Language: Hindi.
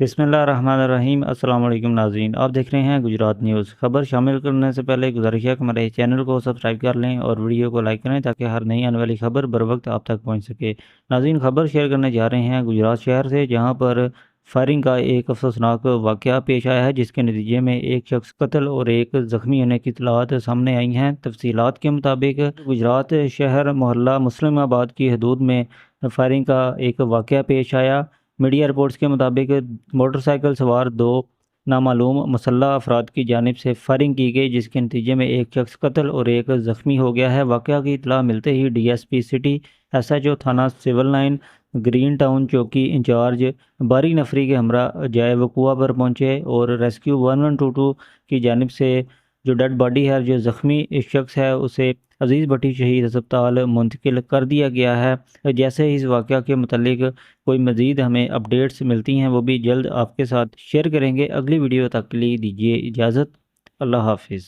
बिस्मिल्लाहिर्रहमानिर्रहीम। अस्सलाम वालेकुम नाज़रीन, आप देख रहे हैं गुजरात न्यूज़। खबर शामिल करने से पहले गुजारिश है कि हमारे चैनल को सब्सक्राइब कर लें और वीडियो को लाइक करें ताकि हर नई आने वाली खबर बर वक्त आप तक पहुंच सके। नाज़रीन, खबर शेयर करने जा रहे हैं गुजरात शहर से, जहां पर फायरिंग का एक अफसोसनाक वाक़या पेश आया है, जिसके नतीजे में एक शख्स कत्ल और एक ज़ख्मी होने की इतलात सामने आई हैं। तफसीलात के मुताबिक गुजरात शहर मोहल्ला मुस्लिमाबाद की हदूद में फायरिंग का एक वाक़या पेश आया। मीडिया रिपोर्ट्स के मुताबिक मोटरसाइकिल सवार दो नामालूम मुसल्लह अफराद की जानिब से फायरिंग की गई, जिसके नतीजे में एक शख्स कत्ल और एक ज़ख्मी हो गया है। वाक़या की इतला मिलते ही डीएसपी सिटी, एसएचओ थाना सिविल लाइन, ग्रीन टाउन चौकी इंचार्ज बारी नफरी के हमरा जाए वकूआ पर पहुंचे और रेस्क्यू 1122 की जानिब से जो डेड बॉडी है, जो ज़ख्मी इस शख्स है, उसे अजीज़ भट्टी शहीद अस्पताल मुंतकिल कर दिया गया है। जैसे ही इस वाक़या के मतलब कोई मज़ीद हमें अपडेट्स मिलती हैं, वो भी जल्द आपके साथ शेयर करेंगे। अगली वीडियो तक के लिए दीजिए इजाज़त। अल्लाह हाफिज़।